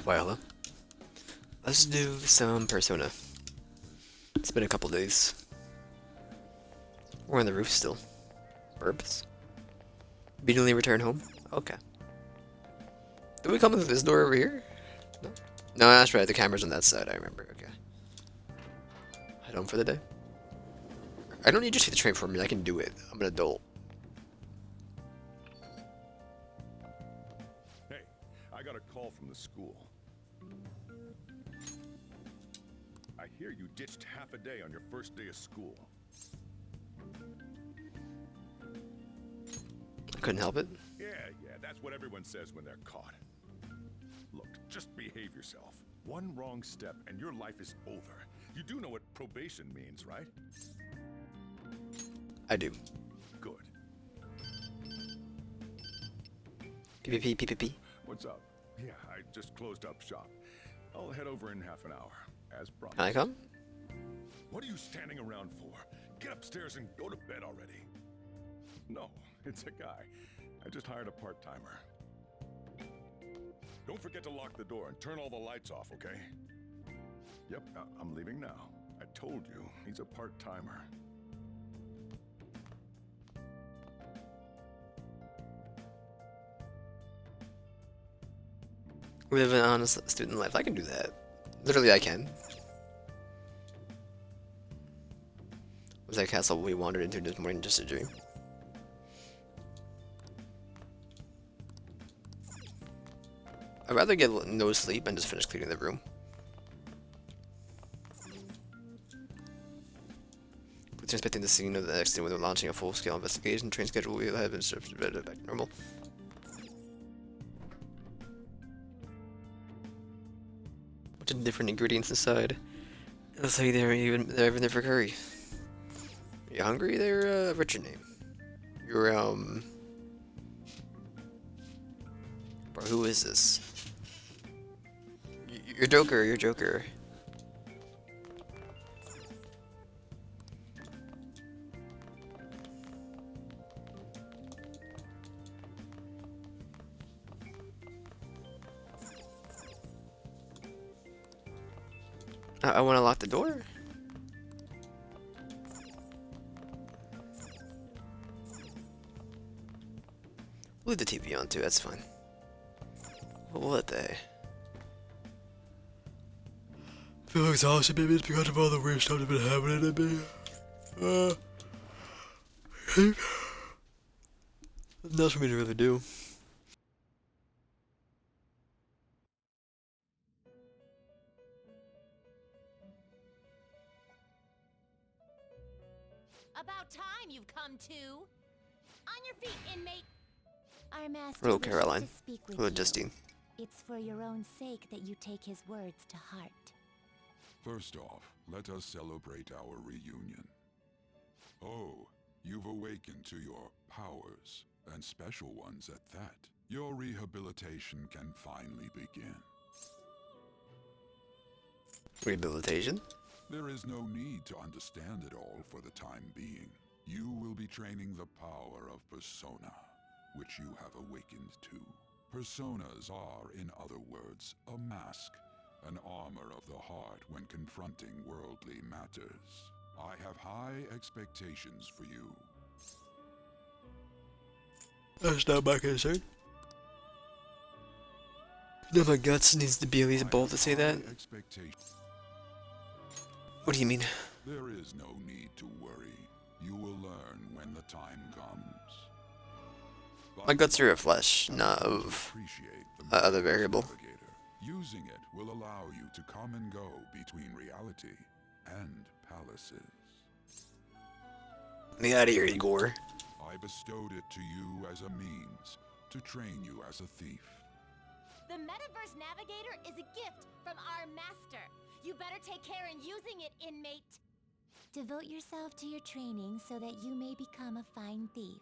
Why, hello. Let's do some Persona. It's been a couple days. We're on the roof still. Burbs. Immediately return home? Okay. Did we come in this door over here? No? No, that's right, the camera's on that side, I remember, okay. Head home for the day. I don't need you to take the train for me, I can do it. I'm an adult. Hey, I got a call from the school. I hear you ditched half a day on your first day of school. I couldn't help it. Yeah, that's what everyone says when they're caught. Look, just behave yourself. One wrong step and your life is over. You do know what probation means, right? I do. Good. PPP, PPP. What's up? Yeah, I just closed up shop. I'll head over in half an hour, as promised. Can I come? What are you standing around for? Get upstairs and go to bed already. No, it's a guy. I just hired a part-timer. Don't forget to lock the door and turn all the lights off, okay? Yep, I'm leaving now. I told you, he's a part-timer. We live an honest student life. I can do that. Literally, I can. Was that castle we wandered into this morning just a dream? I'd rather get no sleep and just finish cleaning the room. Police are inspecting the scene of the accident when they're launching a full-scale investigation. Train schedule will have been back to normal. Bunch of different ingredients inside. It looks like they're even there for curry. You hungry there? What's your name? You're Bro, who is this? You're Joker. You're Joker. I want to lock the door. Leave the TV on too, that's fine. What the? I feel exhausted, maybe it's because of all the weird stuff that's been happening to me. Nothing for me to really do. About time you've come to. On your feet, inmate. Our master Hello, wishes Caroline. to speak with Hello, you. Justine. It's for your own sake that you take his words to heart. First off, let us celebrate our reunion. Oh, you've awakened to your powers, and special ones at that. Your rehabilitation can finally begin. Rehabilitation? There is no need to understand it all for the time being. You will be training the power of Persona, which you have awakened to. Personas are, in other words, a mask, an armor of the heart when confronting worldly matters. I have high expectations for you. That's not my concern. No, my guts needs to be at least bold to say that. What do you mean? There is no need to worry. You will learn when the time comes. My guts are of flesh, not of other variable. Using it will allow you to come and go between reality and palaces. Get me out of here, Igor. I bestowed it to you as a means to train you as a thief. The Metaverse Navigator is a gift from our master. You better take care in using it, inmate. Devote yourself to your training so that you may become a fine thief.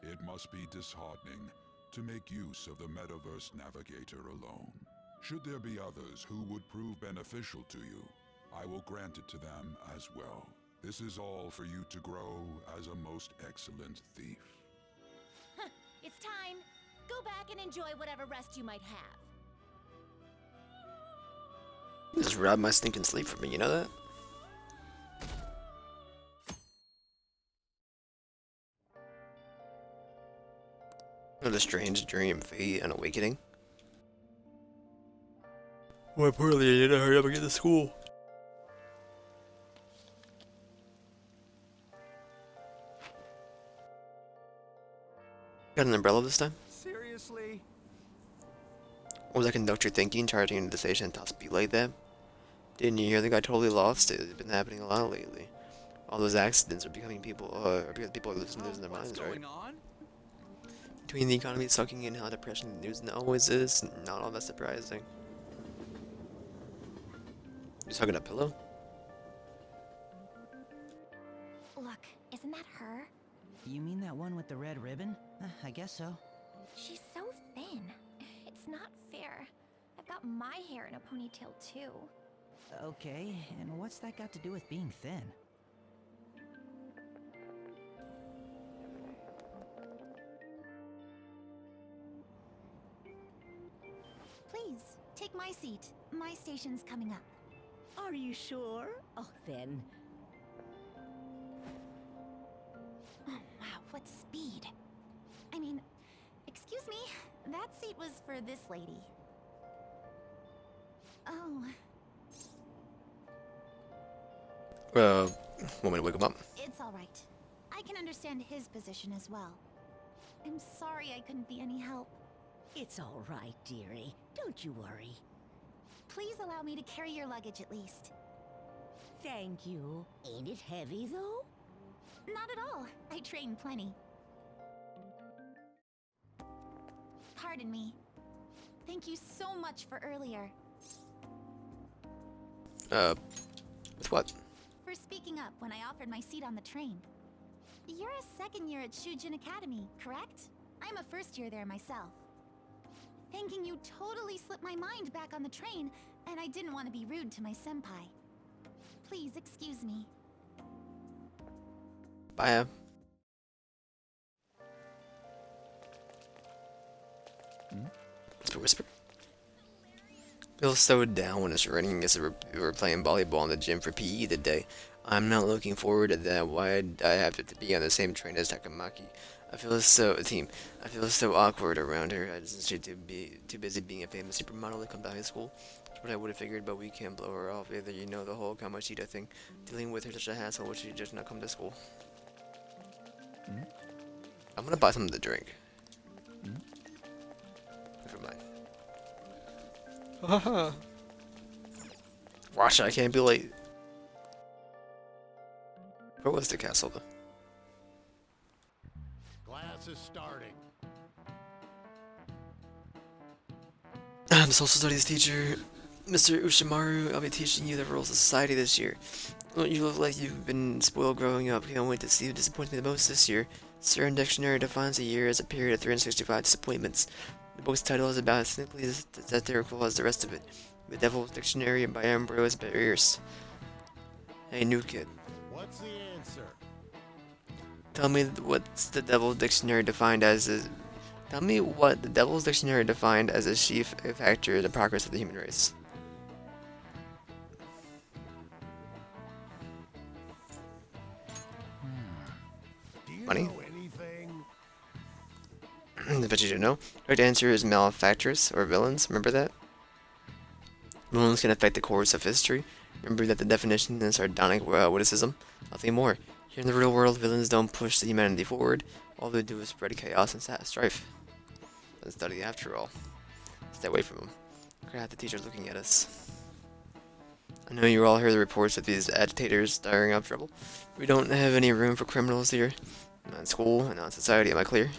It must be disheartening to make use of the Metaverse Navigator alone. Should there be others who would prove beneficial to you, I will grant it to them as well. This is all for you to grow as a most excellent thief. It's time. Go back and enjoy whatever rest you might have. Just rob my stinking sleep from me, you know that? What a strange dream, fate, and awakening. More importantly, I need to hurry up and get to school. Got an umbrella this time? Seriously? Or was that conductor thinking, charging into the station and top speed like that? Didn't you hear the guy totally lost it? It's been happening a lot lately. All those accidents are becoming because people are losing their minds, right? On? Between the economy sucking in how depressing the news always is, not all that surprising. You hugging a pillow? Look, isn't that her? You mean that one with the red ribbon? I guess so. She's so thin. It's not fair. I've got my hair in a ponytail too. Okay, and what's that got to do with being thin? Please, take my seat. My station's coming up. Are you sure? Oh, then. Oh, wow, what speed. I mean, excuse me, that seat was for this lady. Oh, Want me to wake him up? it's all right. I can understand his position as well. I'm sorry I couldn't be any help. It's all right, dearie. Don't you worry. Please allow me to carry your luggage at least. Thank you. Ain't it heavy, though? Not at all. I train plenty. Pardon me. Thank you so much for earlier. With what? For speaking up when I offered my seat on the train. You're a second year at Shujin Academy, correct? I'm a first year there myself. Thanking you totally slipped my mind back on the train, and I didn't want to be rude to my senpai. Please excuse me. Bye. Whisper. Feels so down when it's raining as we were playing volleyball in the gym for PE today. I'm not looking forward to that. Why'd I have to be on the same train as Takamaki? I feel so awkward around her. I just need to be too busy being a famous supermodel to come to high school. That's what I would have figured, but we can't blow her off either. You know the whole Kamoshida thing. Dealing with her such a hassle. Would she just not come to school? I'm gonna buy something to drink. Never mind. Haha. Watch it, I can't be late. Where was the castle though? Class is starting. I'm social studies teacher, Mr. Ushimaru. I'll be teaching you the rules of society this year. Well, you look like you've been spoiled growing up. Can't wait to see who disappointed me the most this year. Stern Dictionary defines a year as a period of 365 disappointments. The book's title is about as cynically as satirical as the rest of it. The Devil's Dictionary by Ambrose Bierce. Hey, new kid. What's the answer? Tell me what's the Devil's Dictionary defined as a... Tell me what the Devil's Dictionary defined as a chief factor in the progress of the human race. Do you Money? know anything? I bet you didn't know. Correct answer is malefactors or villains. Remember that? Villains can affect the course of history. Remember that the definition is sardonic witticism. Nothing more. Here in the real world, villains don't push the humanity forward. All they do is spread chaos and strife. Let's study after all. Stay away from them. We're gonna have the teachers looking at us. I know you all heard the reports of these agitators stirring up trouble. We don't have any room for criminals here. Not in school and not in society, am I clear?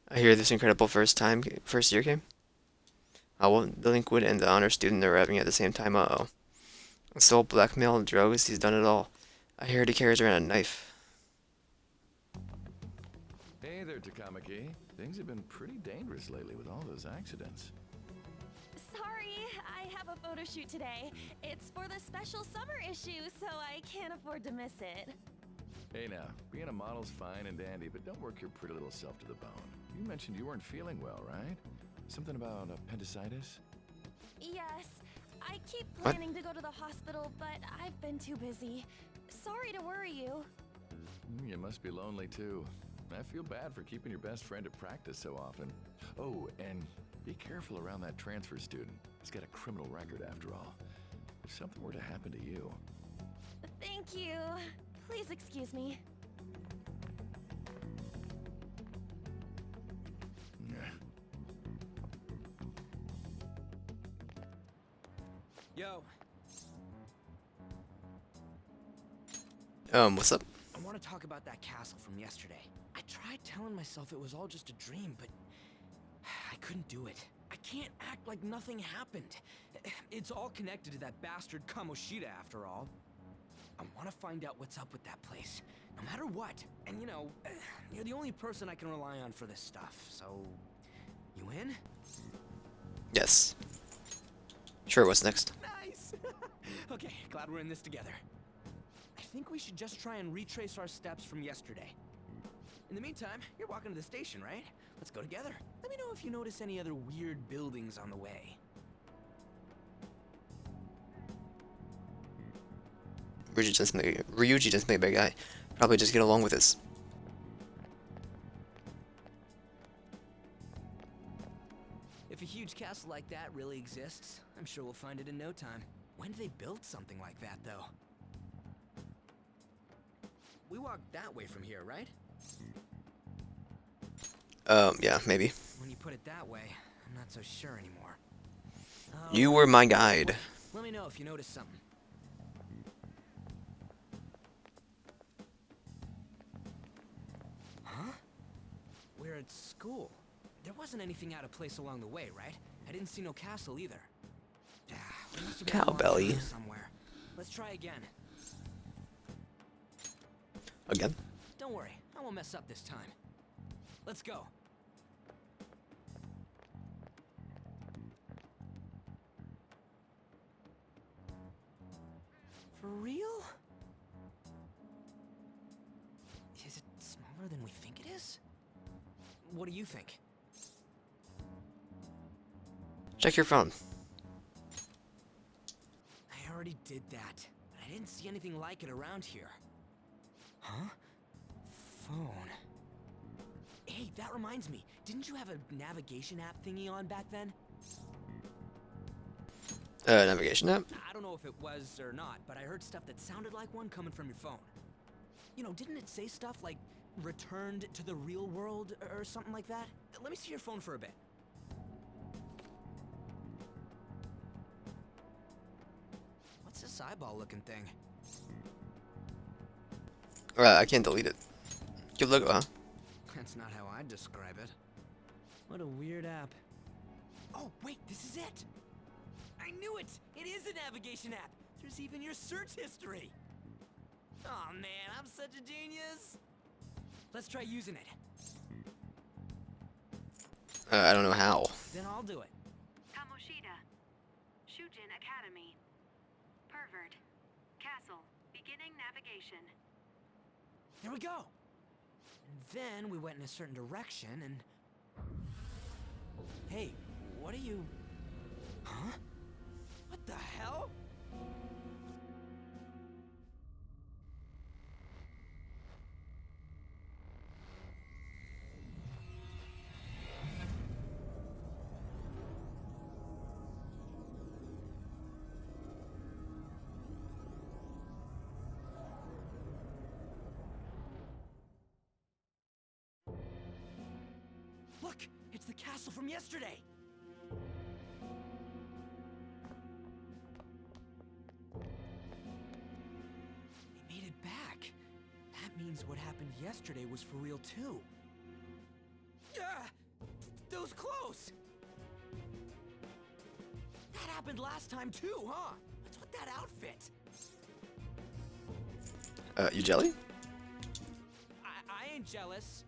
I hear this incredible first year game. Well, delinquent and the honor student arriving at the same time. Uh-oh. Assault, blackmail, drugs, he's done it all. I hear he carries around a knife. Hey there, Takamaki. Things have been pretty dangerous lately with all those accidents. Sorry, I have a photo shoot today. It's for the special summer issue, so I can't afford to miss it. Hey now, being a model's fine and dandy, but don't work your pretty little self to the bone. You mentioned you weren't feeling well, right? Something about appendicitis? Yes. I keep What? planning to go to the hospital, but I've been too busy. Sorry to worry you. You must be lonely too. I feel bad for keeping your best friend at practice so often. Oh, and be careful around that transfer student. He's got a criminal record after all. If something were to happen to you. Thank you. Please excuse me. Yo, What's up? I want to talk about that castle from yesterday. I tried telling myself it was all just a dream, but I couldn't do it. I can't act like nothing happened. It's all connected to that bastard Kamoshida after all. I want to find out what's up with that place, no matter what. And you know, you're the only person I can rely on for this stuff, so... You in? Yes. Sure, what's next? Nice! Okay, glad we're in this together. I think we should just try and retrace our steps from yesterday. In the meantime, you're walking to the station, right? Let's go together. Let me know if you notice any other weird buildings on the way. Ryuji just made a bad guy. Probably just get along with this. If a huge castle like that really exists, I'm sure we'll find it in no time. When did they build something like that, though? We walked that way from here, right? Yeah, maybe. When you put it that way, I'm not so sure anymore. You were my guide. Let me know if you notice something. Huh? We're at school. There wasn't anything out of place along the way, right? I didn't see no castle either. We must have been along Cowbelly. here somewhere. Let's try again. Again? Don't worry, I won't mess up this time. Let's go. For real? Is it smaller than we think it is? What do you think? Check your phone. I already did that, but I didn't see anything like it around here. Huh? Phone. Hey, that reminds me. Didn't you have a navigation app thingy on back then? Navigation app? I don't know if it was or not, but I heard stuff that sounded like one coming from your phone. You know, didn't it say stuff like returned to the real world or something like that? Let me see your phone for a bit. What's this eyeball looking thing? I can't delete it. Good logo, huh? That's not how I'd describe it. What a weird app. Oh, wait, this is it! I knew it! It is a navigation app! There's even your search history! Oh man, I'm such a genius! Let's try using it. I don't know how. Then I'll do it. Kamoshida. Shujin Academy. Pervert. Castle. Beginning navigation. There we go! And then we went in a certain direction and... Hey, what are you... Huh? What the hell? Look! It's the castle from yesterday! We made it back. That means what happened yesterday was for real too. Ah! Those clothes! That happened last time too, huh? What's with that outfit? You jelly? I ain't jealous.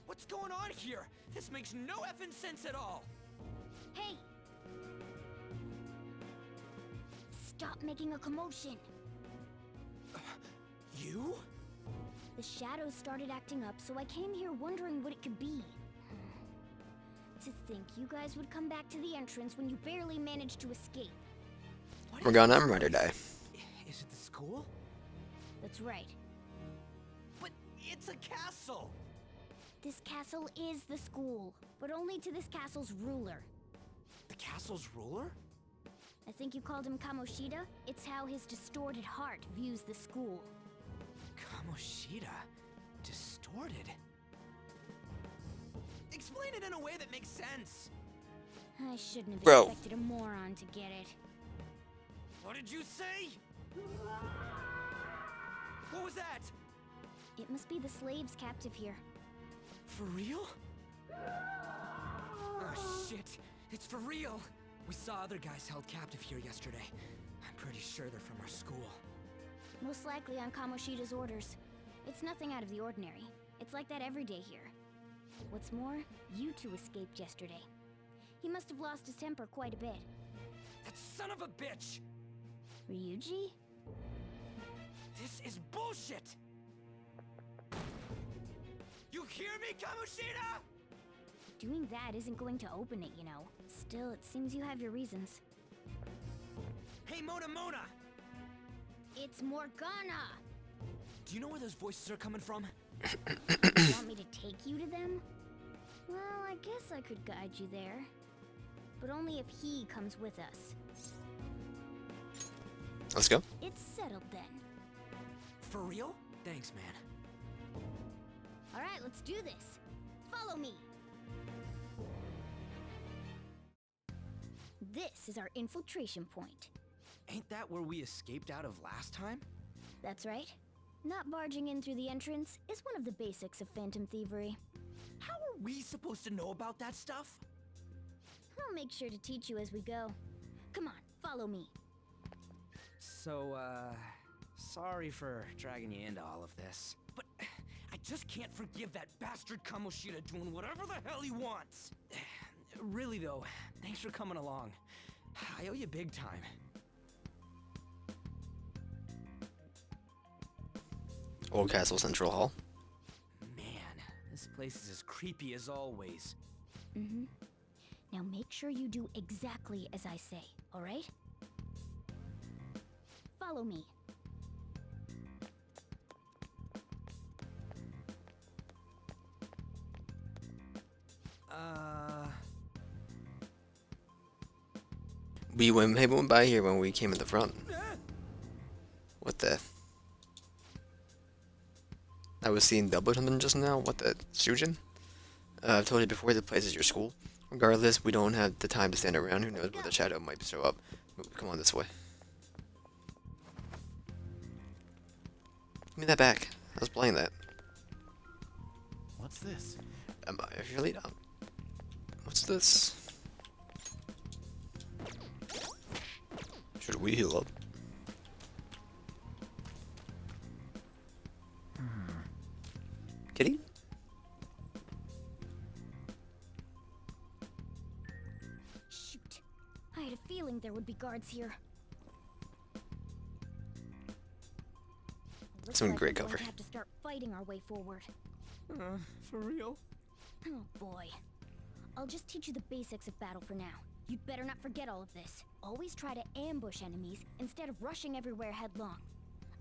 What's going on here? This makes no effing sense at all. Hey! Stop making a commotion. You? The shadows started acting up, so I came here wondering what it could be. To think you guys would come back to the entrance when you barely managed to escape. Morgana, I'm ready to die. Is it the school? That's right. But it's a castle! This castle is the school, but only to this castle's ruler. The castle's ruler? I think you called him Kamoshida? It's how his distorted heart views the school. Kamoshida? Distorted? Explain it in a way that makes sense! I shouldn't have Bro. expected a moron to get it. What did you say? What was that? It must be the slaves captive here. For real? Oh shit, it's for real! We saw other guys held captive here yesterday. I'm pretty sure they're from our school. Most likely on Kamoshida's orders. It's nothing out of the ordinary. It's like that every day here. What's more, you two escaped yesterday. He must have lost his temper quite a bit. That son of a bitch! Ryuji? This is bullshit! You hear me, Kamoshida?! Doing that isn't going to open it, you know. Still, it seems you have your reasons. Hey, Mona! It's Morgana! Do you know where those voices are coming from? You want me to take you to them? Well, I guess I could guide you there. But only if he comes with us. Let's go. It's settled then. For real? Thanks, man. Alright, let's do this. Follow me. This is our infiltration point. Ain't that where we escaped out of last time? That's right. Not barging in through the entrance is one of the basics of phantom thievery. How are we supposed to know about that stuff? I'll make sure to teach you as we go. Come on, follow me. So, sorry for dragging you into all of this. But I just can't forgive that bastard Kamoshida doing whatever the hell he wants. Really though, thanks for coming along. I owe you big time. Old Castle Central Hall. Man, this place is as creepy as always. Mm-hmm. Now make sure you do exactly as I say, alright? Follow me. We went by here when we came in the front. What the? I was seeing double something just now. What the? Shujin? I've told you before, the place is your school. Regardless, we don't have the time to stand around. Who knows what the shadow might show up. Come on this way. Give me that back. I was playing that. What's this? Am I really not? What's this? Should we heal up? Kitty? Shoot. I had a feeling there would be guards here. Looks Some like great we're going cover. to have to start fighting our way forward. For real? Oh boy. I'll just teach you the basics of battle for now. You'd better not forget all of this. Always try to ambush enemies instead of rushing everywhere headlong.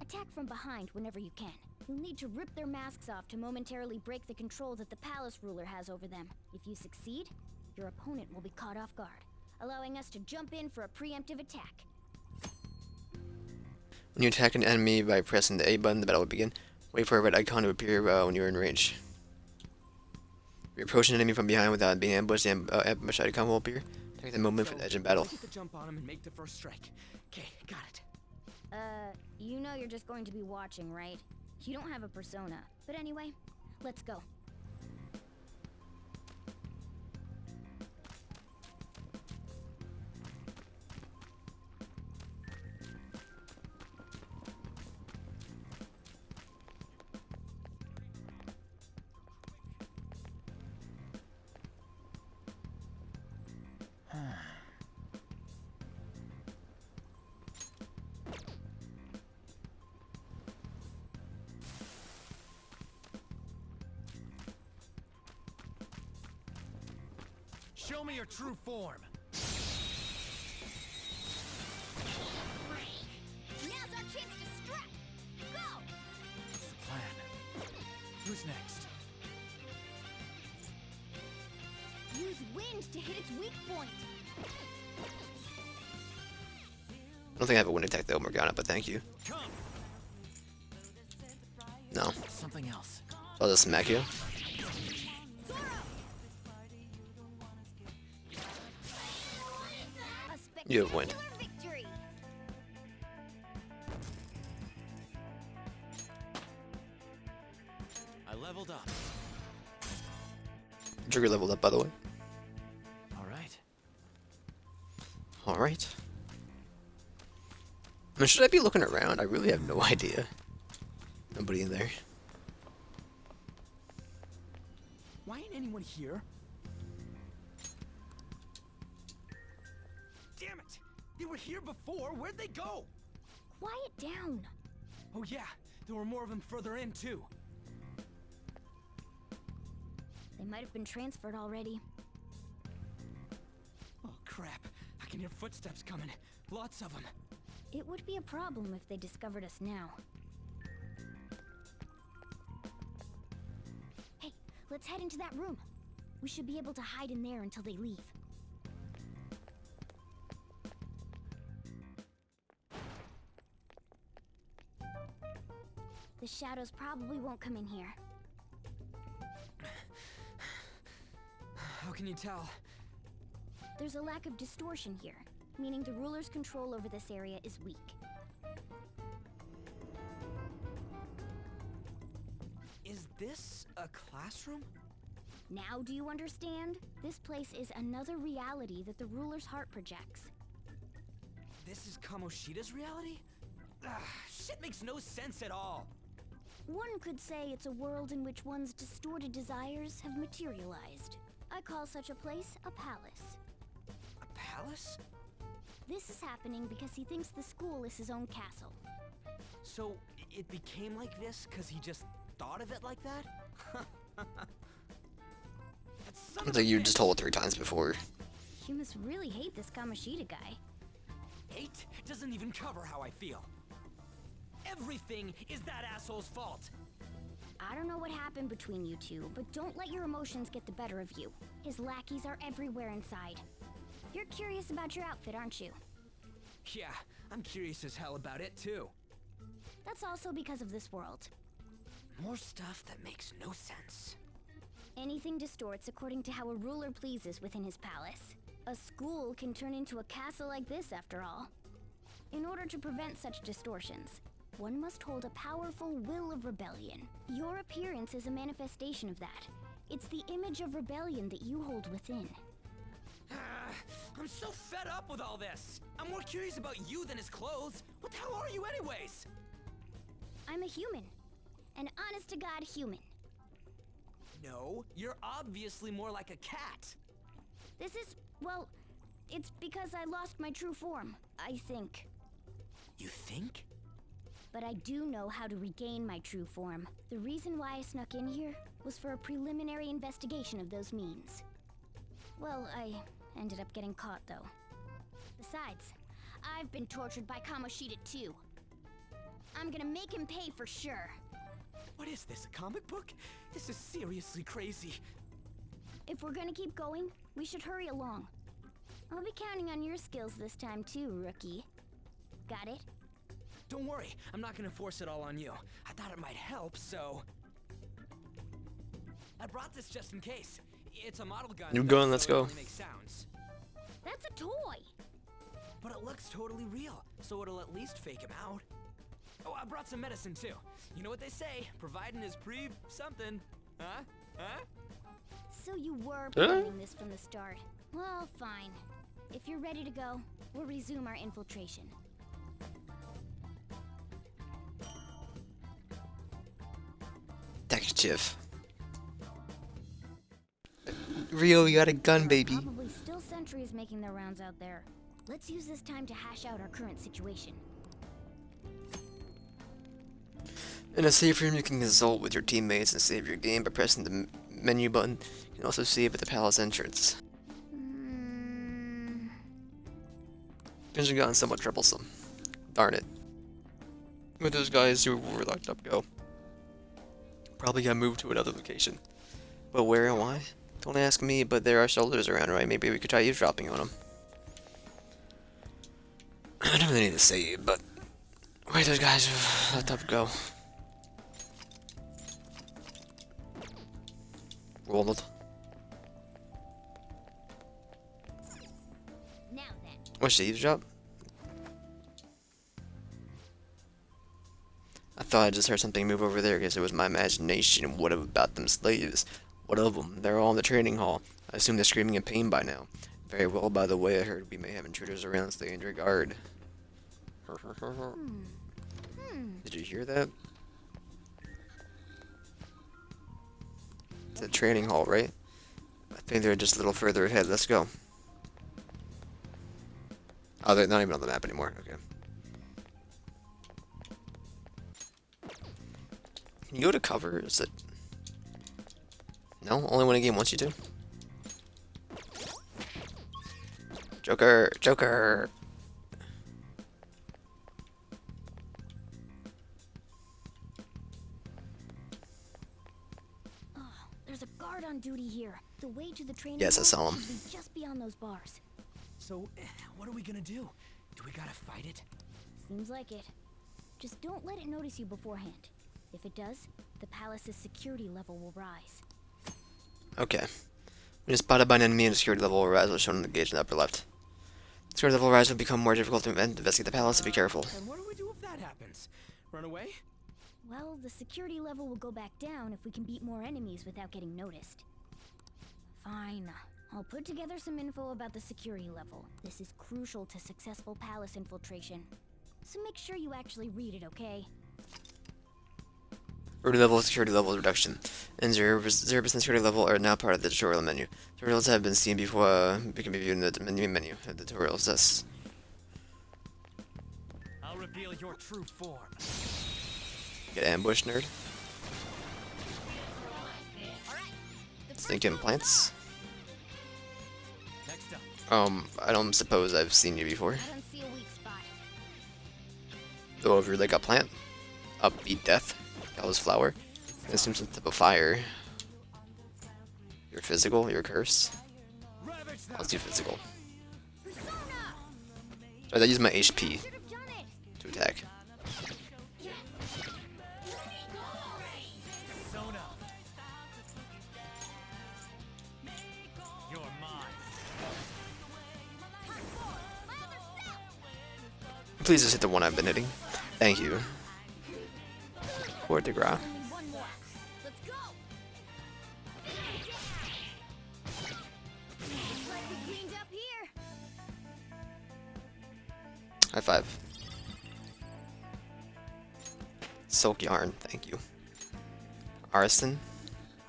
Attack from behind whenever you can. You'll need to rip their masks off to momentarily break the control that the palace ruler has over them. If you succeed, your opponent will be caught off guard, allowing us to jump in for a preemptive attack. When you attack an enemy by pressing the A button, the battle will begin. Wait for a red icon to appear when you're in range. If you approach an enemy from behind without being ambushed, the ambush icon will appear. Take the moment for the edge of battle. Get the jump on him and make the first strike. Okay, got it. You know you're just going to be watching, right? You don't have a persona. But anyway, let's go. Show me your true form. Now's our chance to strike! Go! What's the plan? Who's next? Use wind to hit its weak point. I don't think I have a wind attack though, Morgana, but thank you. Come. No. Something else. I'll just smack you. You have wind. Victory. I leveled up. Trigger leveled up, by the way. All right. Alright. I mean, should I be looking around? I really have no idea. Nobody in there. Why ain't anyone here? Damn it! They were here before. Where'd they go? Quiet down. Oh yeah, there were more of them further in too. They might have been transferred already. Oh crap! I can hear footsteps coming. Lots of them. It would be a problem if they discovered us now. Hey, let's head into that room. We should be able to hide in there until they leave. The shadows probably won't come in here. How can you tell? There's a lack of distortion here, meaning the ruler's control over this area is weak. Is this a classroom? Now do you understand? This place is another reality that the ruler's heart projects. This is Kamoshida's reality? Ugh, shit makes no sense at all. One could say it's a world in which one's distorted desires have materialized. I call such a place a palace. A palace? This is happening because he thinks the school is his own castle. So, it became like this because he just thought of it like that? It's like you just told it 3 times before. You must really hate this Kamoshida guy. Hate doesn't even cover how I feel. Everything is that asshole's fault. I don't know what happened between you two, but don't let your emotions get the better of you. His lackeys are everywhere inside. You're curious about your outfit, aren't you? Yeah, I'm curious as hell about it too. That's also because of this world. More stuff that makes no sense. Anything distorts according to how a ruler pleases within his palace. A school can turn into a castle like this, after all. In order to prevent such distortions, one must hold a powerful will of rebellion. Your appearance is a manifestation of that. It's the image of rebellion that you hold within. I'm so fed up with all this. I'm more curious about you than his clothes. What the hell are you anyways? I'm a human. An honest-to-God human. No, you're obviously more like a cat. This is, well, it's because I lost my true form, I think. You think? But I do know how to regain my true form. The reason why I snuck in here was for a preliminary investigation of those means. Well, I ended up getting caught, though. Besides, I've been tortured by Kamoshida too. I'm gonna make him pay for sure. What is this, a comic book? This is seriously crazy. If we're gonna keep going, we should hurry along. I'll be counting on your skills this time too, rookie. Got it? Don't worry, I'm not gonna force it all on you. I thought it might help, so... I brought this just in case. It's a model gun. New gun, let's so it go. only makes sounds. That's a toy! But it looks totally real, so it'll at least fake him out. Oh, I brought some medicine too. You know what they say, providing is something. Huh? Huh? So you were planning this from the start. Well, fine. If you're ready to go, we'll resume our infiltration. Detective. Rio, we got a gun, baby. Probably still sentries making their rounds out there. Let's use this time to hash out our current situation. In a safe room, you can consult with your teammates and save your game by pressing the menu button. You can also save at the palace entrance. It's gotten somewhat troublesome. Darn it. Where those guys who were locked up go? Probably got moved to another location. But where and why? Don't ask me, but there are soldiers around, right? Maybe we could try eavesdropping on them. I don't really need to say it, but where those guys who locked up go? Rolled. Now then. What's the eavesdrop? I thought I just heard something move over there. Guess it was my imagination. What about them slaves? What of them? They're all in the training hall. I assume they're screaming in pain by now. Very well, by the way, I heard we may have intruders around. Stay under guard. Did you hear that? It's a training hall, right? I think they're just a little further ahead. Let's go. Oh, they're not even on the map anymore. Okay. Can you go to cover? Is it... No? Only when a game wants you to? Joker! Joker! Oh, there's a guard on duty here. The way to the training Yes, I saw hall him. should be just beyond those bars. So, what are we gonna do? Do we gotta fight it? Seems like it. Just don't let it notice you beforehand. If it does, the palace's security level will rise. Okay. When it's spotted by an enemy, and security level will rise, as shown in the gauge in the upper left. Security level rise will become more difficult to investigate the palace, so be careful. And what do we do if that happens? Run away? Well, the security level will go back down if we can beat more enemies without getting noticed. Fine. I'll put together some info about the security level. This is crucial to successful palace infiltration. So make sure you actually read it, okay? Security level, security level reduction. And 0% security level are now part of the tutorial menu. Tutorials have been seen before, can be viewed in the menu. The tutorials, yes. I'll reveal your true form. Get ambushed, nerd. Sneak in plants. Next up. I don't suppose I've seen you before. I don't see a weak spot. Go over like a plant. Upbeat death. Gallows flower. Assume some type of fire. Your physical, your curse. Let's do physical. I use my HP to attack. Please just hit the one I've been hitting. Thank you. Court de Gras. One more. Let's go. Looks like we cleaned up here. High five. Silk yarn, thank you. Arson.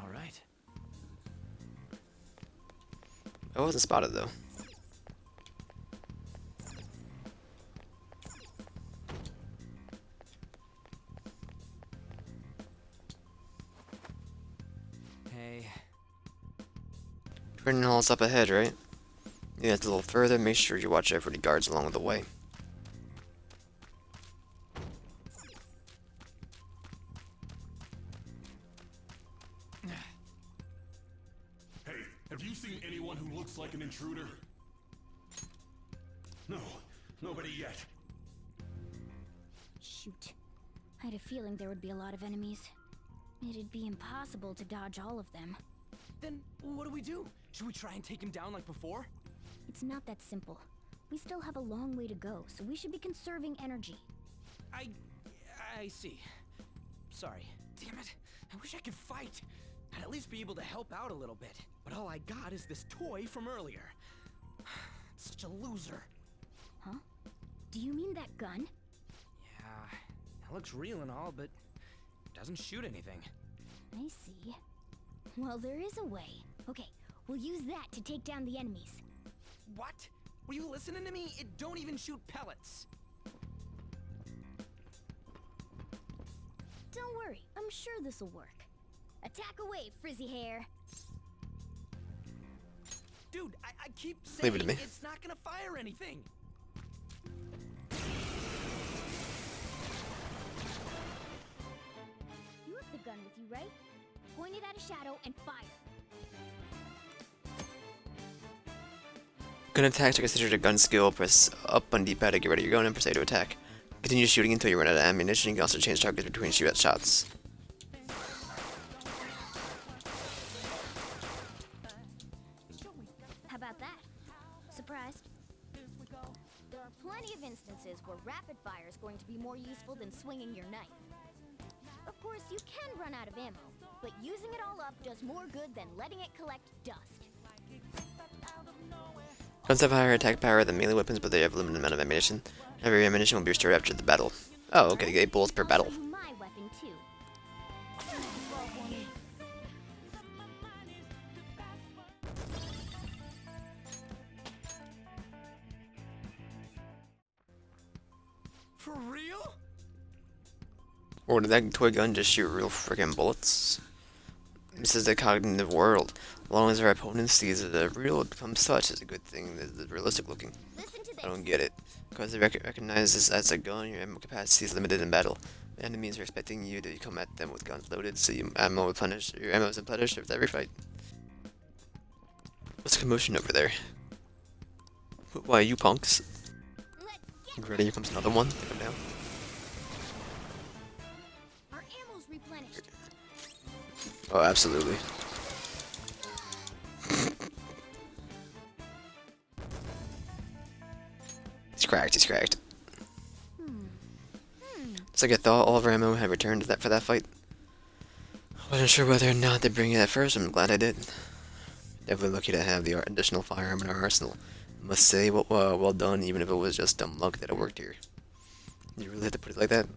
All right. I wasn't spotted though. Hey. Training hall's up ahead, right? Yeah, it's a little further. Make sure you watch out for the guards along the way. Hey, have you seen anyone who looks like an intruder? No, nobody yet. Shoot. I had a feeling there would be a lot of enemies. It'd be impossible to dodge all of them. Then what do we do? Should we try and take him down like before? It's not that simple. We still have a long way to go, so we should be conserving energy. I see. Sorry. Damn it. I wish I could fight. I'd at least be able to help out a little bit. But all I got is this toy from earlier. Such a loser. Huh? Do you mean that gun? Yeah, it looks real and all, but it doesn't shoot anything. I see. Well, there is a way. Okay, we'll use that to take down the enemies. What? Were you listening to me? It don't even shoot pellets. Don't worry, I'm sure this'll work. Attack away, frizzy hair. Dude, I keep Leave saying it to me. it's not gonna fire anything. gun with you, right? Point it at a shadow and fire. Gun attacks are considered a gun skill. Press up on D-pad to get ready your gun and press A to attack. Continue shooting until you run out of ammunition. You can also change targets between shots. How about that? Surprised? There are plenty of instances where rapid fire is going to be more useful than swinging your knife. Of course, you can run out of ammo, but using it all up does more good than letting it collect dust. Guns have higher attack power than melee weapons, but they have a limited amount of ammunition. Every ammunition will be restored after the battle. Oh, okay, 8 bullets per battle. My weapon too. For real? Or did that toy gun just shoot real freaking bullets? This is the cognitive world. As long as our opponent sees the real, it becomes such as a good thing. The realistic looking. I don't get it. Because they recognize this as a gun, your ammo capacity is limited in battle. Enemies are expecting you to come at them with guns loaded, so your ammo is replenished with every fight. What's the commotion over there? Why, you punks? Ready, here comes another one. Go down. Our ammo's replenished. Oh, absolutely. He's cracked. It's like I thought all of our ammo had returned for that fight. I wasn't sure whether or not to bring it at first, I'm glad I did. Definitely lucky to have the additional firearm in our arsenal. I must say, well done, even if it was just dumb luck that it worked here. You really have to put it like that?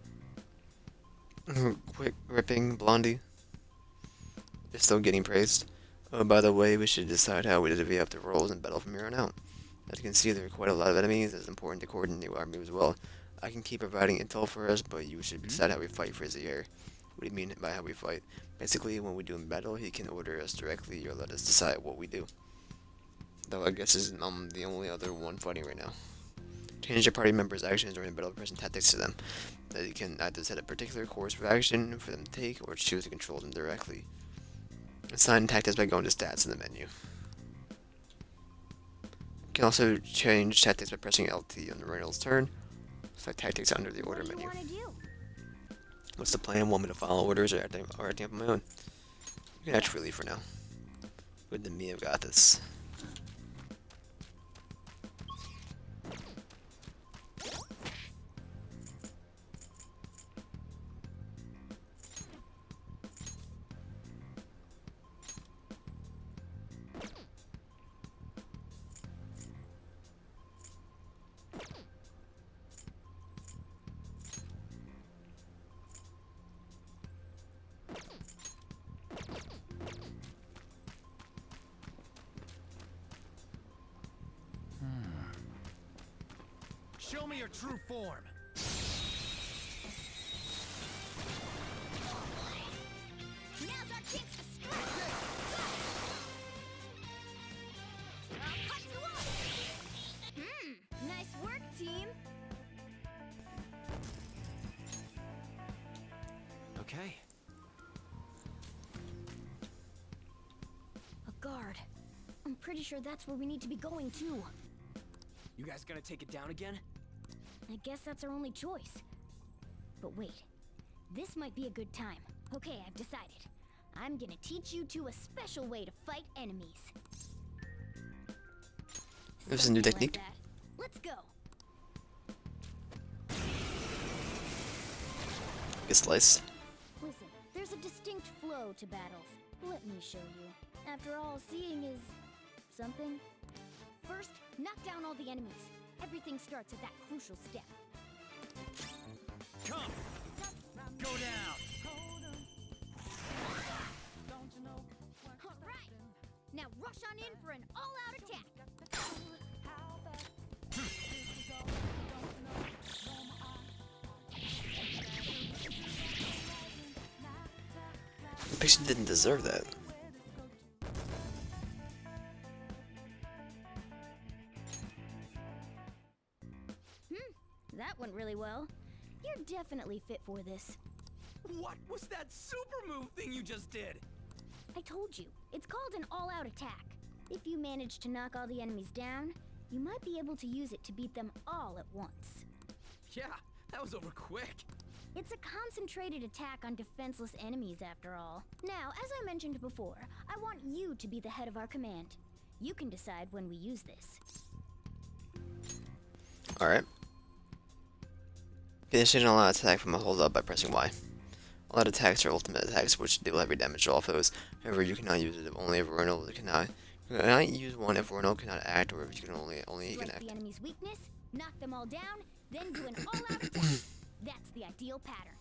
Quick ripping Blondie. You're still getting praised. Oh, by the way, we should decide how we divvy up the roles in battle from here on out. As you can see, there are quite a lot of enemies. It's important to coordinate our moves well. I can keep providing intel for us, but you should decide how we fight for Zaire. What do you mean by how we fight? Basically, when we do in battle, he can order us directly or let us decide what we do. Though I guess I'm the only other one fighting right now. Change your party members' actions during battle present tactics to them. That you can either set a particular course for action for them to take, or choose to control them directly. Assign tactics by going to stats in the menu. You can also change tactics by pressing LT on the Reynolds turn. Select tactics under the order menu. What's the plan? Want me to follow orders or acting up on my own? You can act freely for now. Good to me, I've got this. Show me your true form. Now's our chance to strike. I'll cut you off. Nice work, team. Okay. A guard. I'm pretty sure that's where we need to be going too. You guys gonna take it down again? I guess that's our only choice. But wait, this might be a good time. Okay, I've decided. I'm gonna teach you two a special way to fight enemies. This is a new technique. Like Let's go. Get sliced. Listen, there's a distinct flow to battles. Let me show you. After all, seeing is something. First, knock down all the enemies. Everything starts at that crucial step. Come! Go down! Alright! Now rush on in for an all-out attack! Pixie didn't deserve that. That went really well. You're definitely fit for this. What was that super move thing you just did? I told you, it's called an all-out attack. If you manage to knock all the enemies down, you might be able to use it to beat them all at once. Yeah, that was over quick. It's a concentrated attack on defenseless enemies, after all. Now, as I mentioned before, I want you to be the head of our command. You can decide when we use this. Alright. Finishing an all-out attack from a hold-up by pressing Y. All-out attacks are ultimate attacks which deal heavy damage to all foes. However, you cannot use it if only if Vernal cannot. You cannot use one if Vernal cannot act, or if you can only he can Select act. the enemy's weakness, knock them all down, then do an all-out attack. That's the ideal pattern.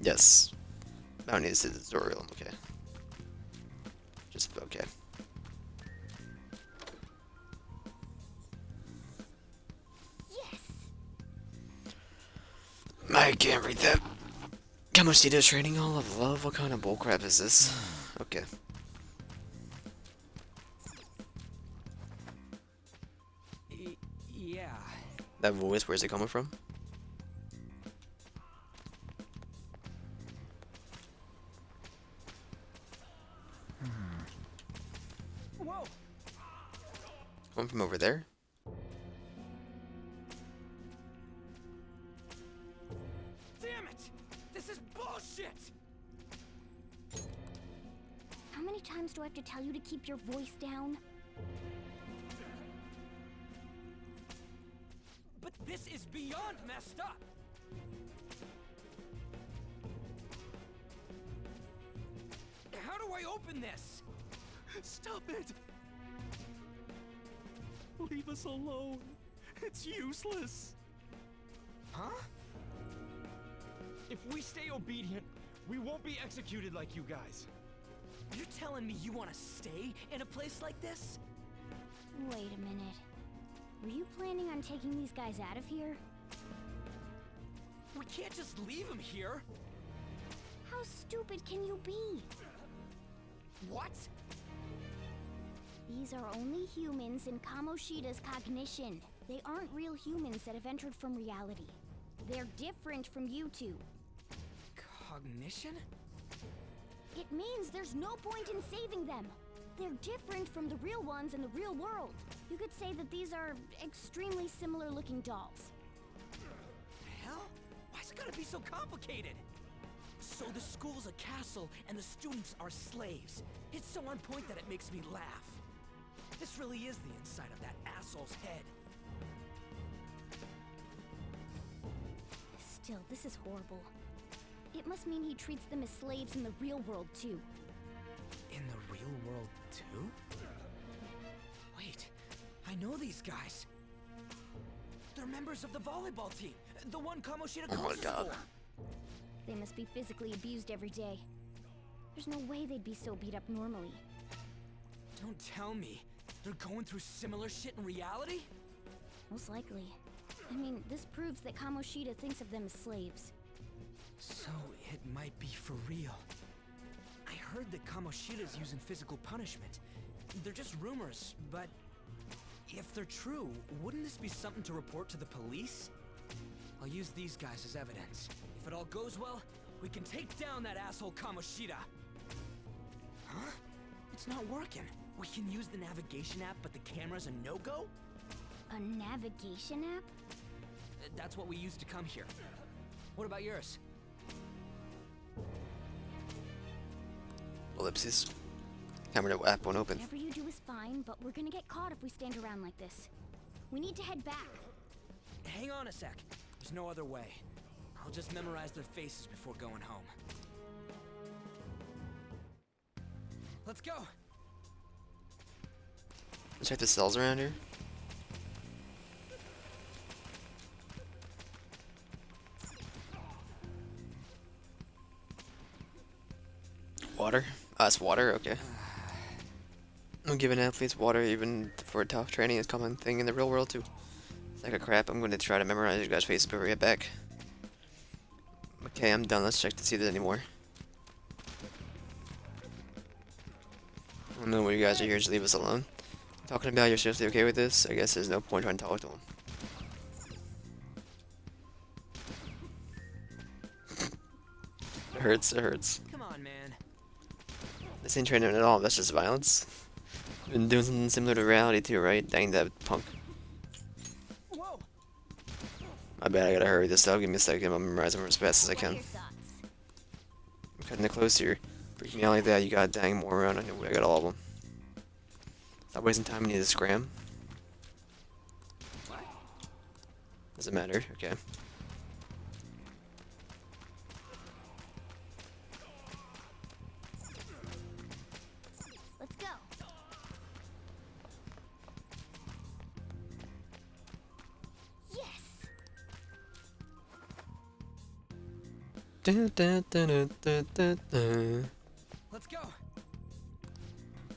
Yes. I don't need to see the tutorial, I'm okay. Just okay. Yes! I can't read that. Kamoshida training all of love? What kind of bullcrap is this? Okay. Yeah. That voice, where's it coming from? Whoa! Coming from over there? Damn it! This is bullshit! How many times do I have to tell you to keep your voice down? But this is beyond messed up! How do I open this? Stop it! Leave us alone. It's useless. Huh? If we stay obedient, we won't be executed like you guys. You're telling me you want to stay in a place like this? Wait a minute. Were you planning on taking these guys out of here? We can't just leave them here. How stupid can you be? What? These are only humans in Kamoshida's cognition. They aren't real humans that have entered from reality. They're different from you two. Cognition? It means there's no point in saving them. They're different from the real ones in the real world. You could say that these are extremely similar looking dolls. Hell? Why's it gotta be so complicated? So the school's a castle and the students are slaves. It's so on point that it makes me laugh. This really is the inside of that asshole's head. Still, this is horrible. It must mean he treats them as slaves in the real world too. In the real world too? Wait, I know these guys. They're members of the volleyball team. The one Kamoshida Oh my coaches God. for. They must be physically abused every day. There's no way they'd be so beat up normally. Don't tell me. They're going through similar shit in reality? Most likely. I mean, this proves that Kamoshida thinks of them as slaves. So it might be for real. I heard that Kamoshida's using physical punishment. They're just rumors, but if they're true, wouldn't this be something to report to the police? I'll use these guys as evidence. If it all goes well, we can take down that asshole Kamoshida. Huh? It's not working. We can use the navigation app, but the camera's a no-go? A navigation app? That's what we use to come here. What about yours? Ellipses. Camera app won't open. Whatever you do is fine, but we're gonna get caught if we stand around like this. We need to head back. Hang on a sec. There's no other way. I'll just memorize their faces before going home. Let's go! Check the cells around here. Water? Ah, it's water? Okay. I'm giving athletes water even for tough training is a common thing in the real world too. It's like a crap. I'm going to try to memorize you guys' faces before we get back. Okay, I'm done. Let's check to see if there's any more. I don't know why you guys are here. Just leave us alone. Talking about you're seriously okay with this? I guess there's no point trying to talk to him. It hurts, it hurts. Come on, man. This ain't training at all, that's just violence. Been doing something similar to reality too, right? Dang that punk. Whoa. My bad, I gotta hurry this up. Give me a second, I'm memorizing as fast as I What are can. your thoughts? I'm cutting it close here. Freaking me out like that, you got dang more around. I know I got all of them. Stop wasting time, I need to scram. Doesn't matter, okay. Let's go. Yes. Dun, dun, dun, dun, dun, dun, dun. Let's go.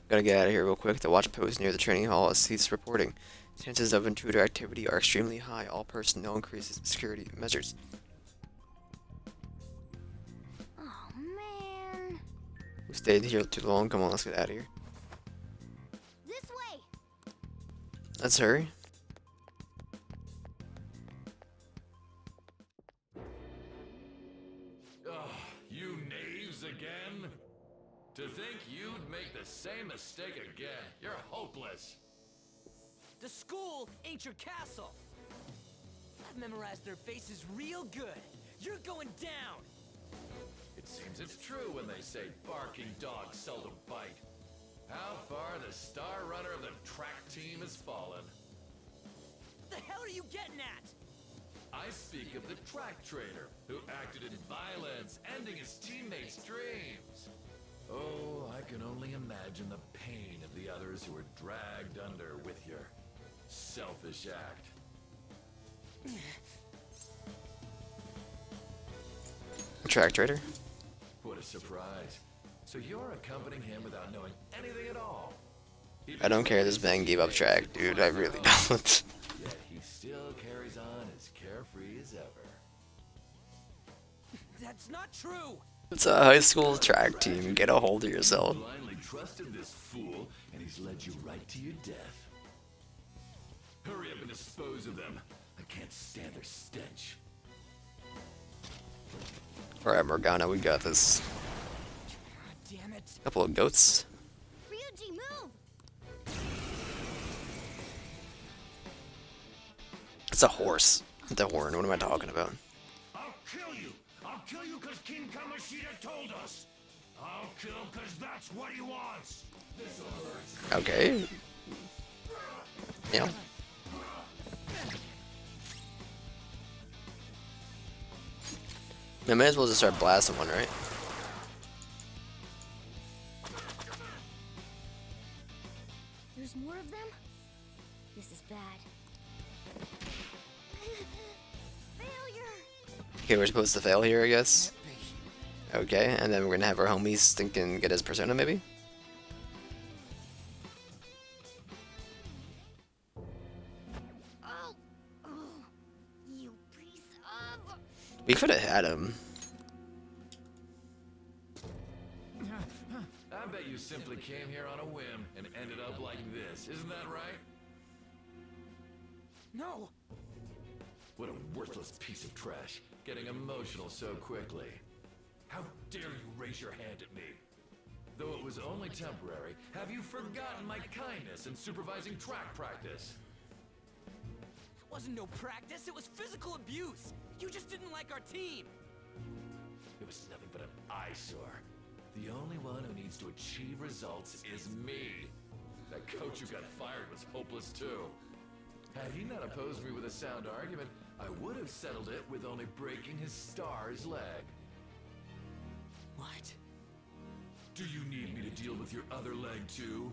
Gotta get out of here real quick. The watch post near the training hall has ceased reporting. Chances of intruder activity are extremely high. All personnel increases security measures. Oh man. We stayed here too long. Come on, let's get out of here. This way. Let's hurry. Ugh, you knaves again? To think you'd make the same mistake again. You're hopeless. The school ain't your castle. I've memorized their faces real good. You're going down. It seems it's true when they say barking dogs seldom bite. How far the star runner of the track team has fallen. What the hell are you getting at? I speak of the track trainer, who acted in violence, ending his teammates' dreams. Oh, I can only imagine the pain of the others who were dragged under with your selfish act. Track trader. What a surprise. So you're accompanying him without knowing anything at all. I don't care. This bang gave up track, dude. I really don't. Yet he still carries on as carefree as ever. That's not true. It's a high school track team. Get a hold of yourself. Blindly trusted this fool, and he's led you right to your death. Hurry up and dispose of them. I can't stand their stench. Alright, Morgana, we got this. Damn it. Couple of goats. Ryuji, move. It's a horse. The horn. What am I talking about? I'll kill you. I'll kill you because King Kamoshida told us. I'll kill because that's what he wants. Okay. Yeah. I may as well just start blasting one, right? There's more of them? This is bad. Failure. Okay, we're supposed to fail here, I guess. Okay, and then we're gonna have our homies think and get his persona, maybe? Oh. Oh. You piece of. We could have had him. I bet you simply came here on a whim and ended up like this. Isn't that right? No. What a worthless piece of trash. Getting emotional so quickly. How dare you raise your hand at me? Though it was only temporary, have you forgotten my kindness in supervising track practice? It wasn't no practice, it was physical abuse. You just didn't like our team. It was nothing but an eyesore. The only one who needs to achieve results is me. That coach who got fired was hopeless too. Had he not opposed me with a sound argument, I would have settled it with only breaking his star's leg. What? Do you need me to deal with your other leg too?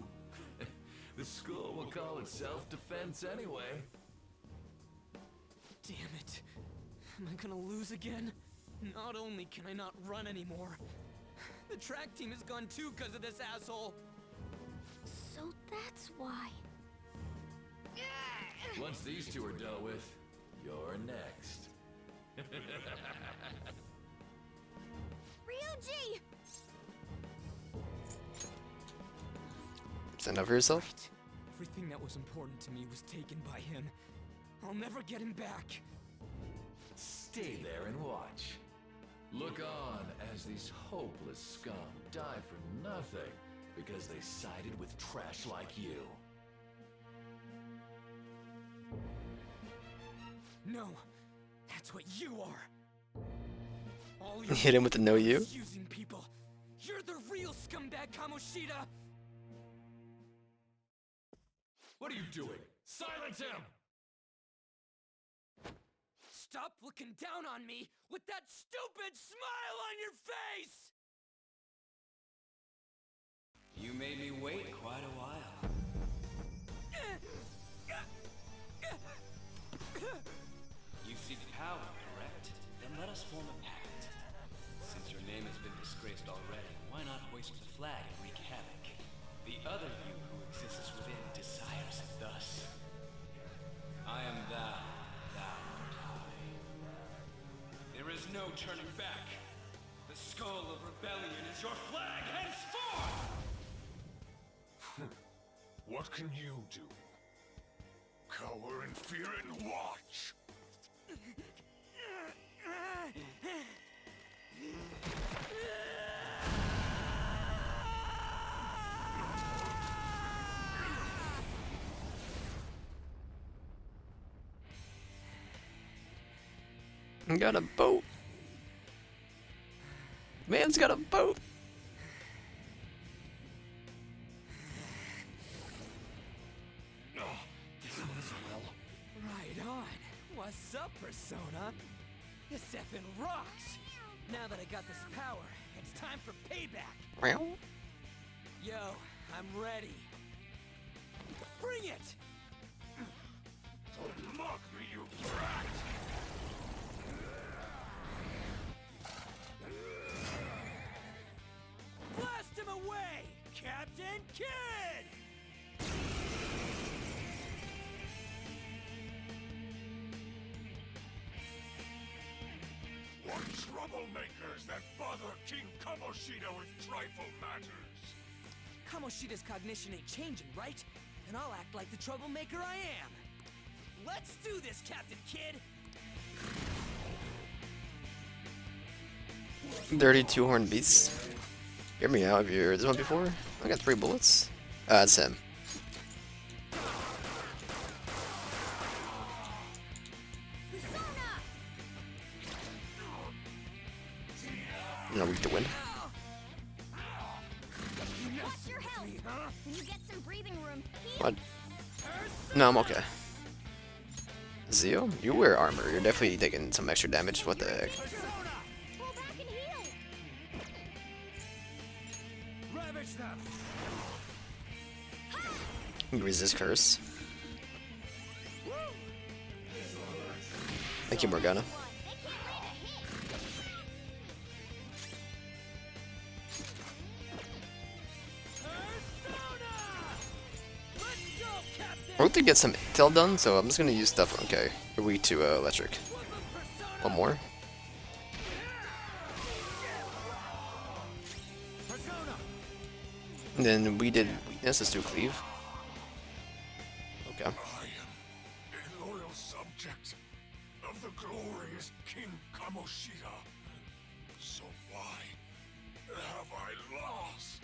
The school will call it self-defense anyway. Damn it. Am I gonna lose again? Not only can I not run anymore, the track team is gone too because of this asshole. So that's why. Once these two are dealt with, you're next. Ryuji! Stand up for yourself? Everything that was important to me was taken by him. I'll never get him back. Stay there and watch. Look on as these hopeless scum die for nothing because they sided with trash like you. No, that's what you are. All Hit him with the no you. Using people. You're the real scumbag, Kamoshida. What are you doing? Silence him! Stop looking down on me with that stupid smile on your face! You made me wait quite a while. You seek power, correct? Then let us form a pact. Since your name has been disgraced already, why not hoist the flag and wreak havoc? The other you who exists within desires it thus. I am thou, thou art I. There is no turning back. The skull of rebellion is your flag henceforth! What can you do? Cower in fear and watch! Got a boat. Man's got a boat. Right on. What's up, Persona? This effing rocks. Now that I got this power, it's time for payback. Meow. Yo, I'm ready. Bring it! Don't mock me, you brat! Blast him away, Captain Kidd! What troublemakers that bother King Kamoshida with trifle matters? Kamoshida's cognition ain't changing, right? And I'll act like the troublemaker I am. Let's do this, Captain Kidd! Dirty two-horned beast. Hear me out. Have you heard this one before? I got 3 bullets. That's him. No, we get to win. What's your health? Can you get some breathing room? What? No, I'm okay. Zio, you wear armor. You're definitely taking some extra damage. What the heck? Pull back and heal. Ravage them. Resist curse. Thank you, Morgana. I want to get some intel done, so I'm just gonna use stuff. Okay, we're weak to electric. One more. And then we did weakness. Let's do cleave. Okay. I am a loyal subject of the glorious King Kamoshida. So why have I lost?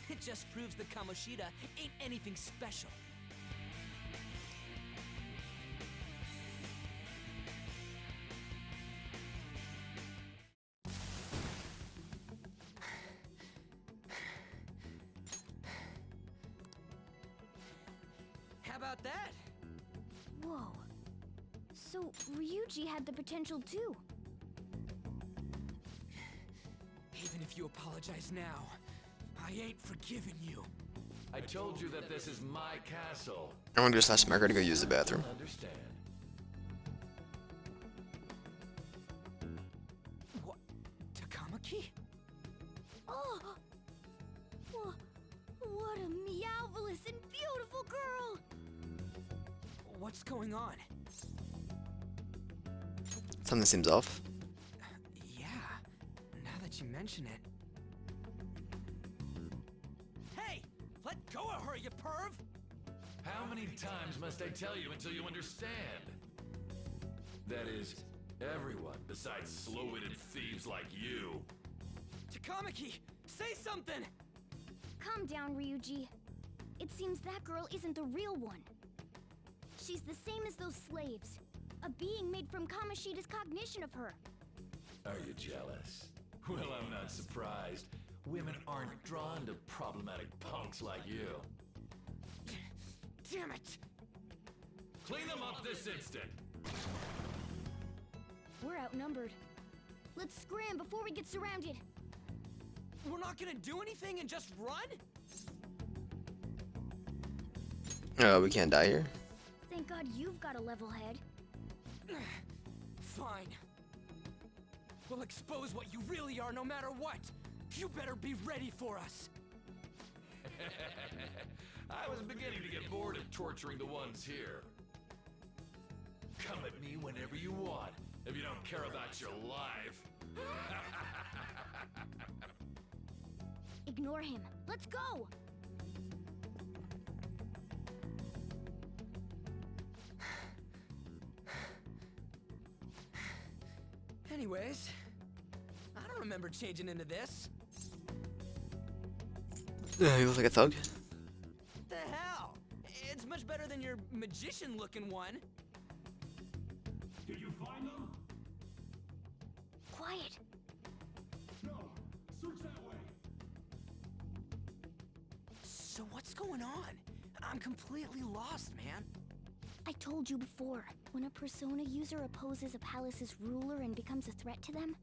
It just proves that Kamoshida ain't anything special. How about that? Whoa. So Ryuji had the potential too. Even if you apologize now, I ain't forgiving you. I told you that this is my castle. I want to just ask Margaret to go use the bathroom. Understand. What? Takamaki? Oh! What a meowvelous and beautiful girl! What's going on? Something seems off. Yeah, now that you mention it. Hey! Let go of her, you perv! How many times must I tell you until you understand? That is, everyone besides slow-witted thieves like you. Takamaki, say something! Calm down, Ryuji. It seems that girl isn't the real one. She's the same as those slaves. A being made from Kamoshida's cognition of her. Are you jealous? Well, I'm not surprised. Women aren't drawn to problematic punks like you. Damn it! Clean them up this instant! We're outnumbered. Let's scram before we get surrounded. We're not gonna do anything and just run? Oh, we can't die here? Thank God you've got a level head. Fine. We'll expose what you really are no matter what. You better be ready for us. I was beginning to get bored of torturing the ones here. Come at me whenever you want, if you don't care about your life. Ignore him. Let's go! Anyways, I don't remember changing into this. You look like a thug. What the hell? It's much better than your magician-looking one. Did you find them? Quiet. No. Search that way. So what's going on? I'm completely lost, man. I told you before, when a Persona user opposes a palace's ruler and becomes a threat to them,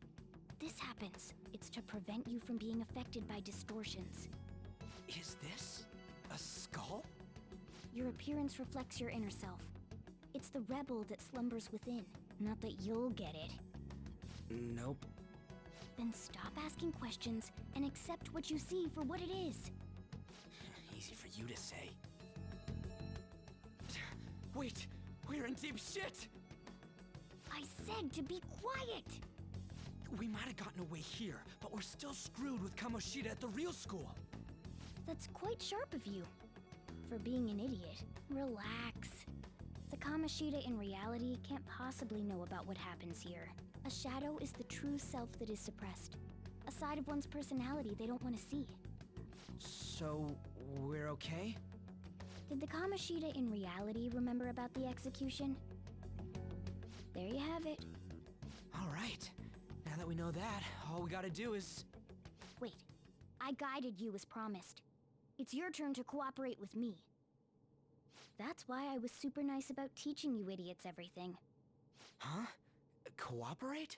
this happens. It's to prevent you from being affected by distortions. Is this a skull? Your appearance reflects your inner self. It's the rebel that slumbers within, not that you'll get it. Nope. Then stop asking questions and accept what you see for what it is. Easy for you to say. Wait, we're in deep shit! I said to be quiet! We might have gotten away here, but we're still screwed with Kamoshida at the real school. That's quite sharp of you. For being an idiot, relax. The Kamoshida in reality can't possibly know about what happens here. A shadow is the true self that is suppressed. A side of one's personality they don't want to see. So, we're okay? Did the Kamoshida in reality remember about the execution? There you have it. Alright. Now that we know that, all we gotta do is... Wait. I guided you as promised. It's your turn to cooperate with me. That's why I was super nice about teaching you idiots everything. Huh? Cooperate?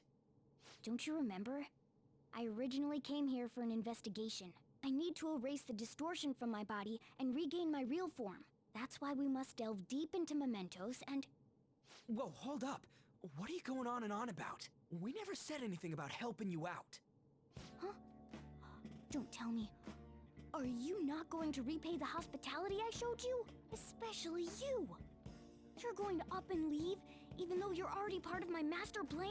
Don't you remember? I originally came here for an investigation. I need to erase the distortion from my body and regain my real form. That's why we must delve deep into mementos and... Whoa, hold up. What are you going on and on about? We never said anything about helping you out. Huh? Don't tell me. Are you not going to repay the hospitality I showed you? Especially you. You're going to up and leave, even though you're already part of my master plan?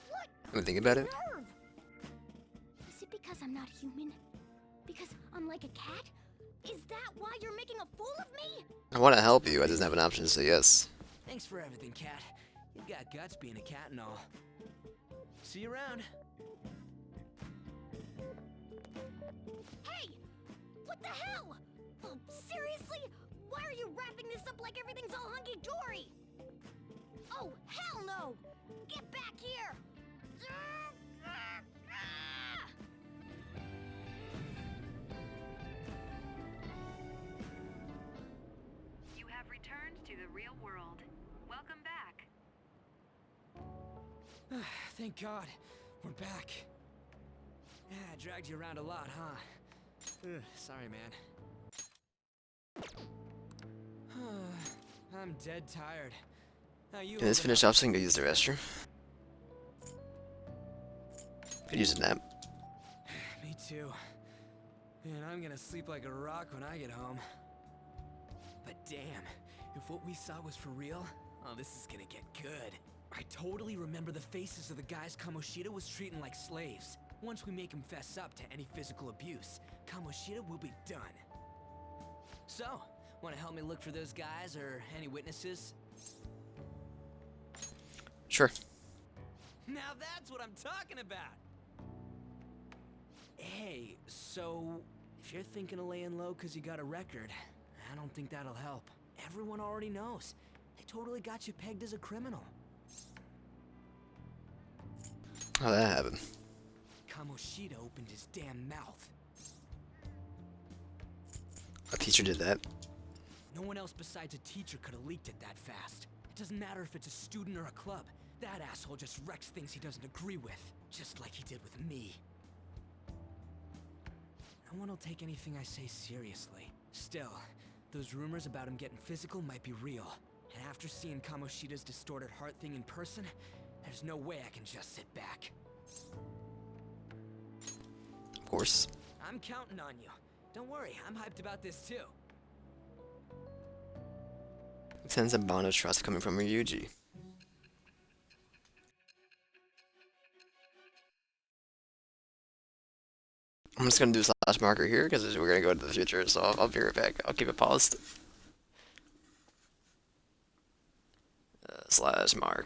What? I'm thinking about it. Nerve! Is it because I'm not human? Because I'm like a cat? Is that why you're making a fool of me? I want to help you. I just have an option to say yes. Thanks for everything, cat. You've got guts being a cat and all. See you around. Hey! What the hell? Oh, seriously? Why are you wrapping this up like everything's all hunky-dory? Oh, hell no! Get back here! You have returned to the real world. Welcome back. Thank God. We're back. Yeah, I dragged you around a lot, huh? Sorry, man. I'm dead tired. How you Can this finish off so I can go use the restroom? Could use a nap. Me too. And I'm gonna sleep like a rock when I get home. But damn, if what we saw was for real, oh, this is gonna get good. I totally remember the faces of the guys Kamoshida was treating like slaves. Once we make him fess up to any physical abuse, Kamoshida will be done. So, want to help me look for those guys or any witnesses? Sure. Now that's what I'm talking about! Hey, so if you're thinking of laying low because you got a record, I don't think that'll help. Everyone already knows. They totally got you pegged as a criminal. How'd that happen? Kamoshida opened his damn mouth. A teacher did that. No one else besides a teacher could have leaked it that fast. It doesn't matter if it's a student or a club. That asshole just wrecks things he doesn't agree with, just like he did with me. No one will take anything I say seriously. Still, those rumors about him getting physical might be real. And after seeing Kamoshida's distorted heart thing in person, there's no way I can just sit back. Of course. I'm counting on you. Don't worry, I'm hyped about this too. Sense a bond of trust coming from Ryuji. I'm just gonna do slash marker here because we're gonna go to the future, so I'll be right back. I'll keep it paused. Slash mark.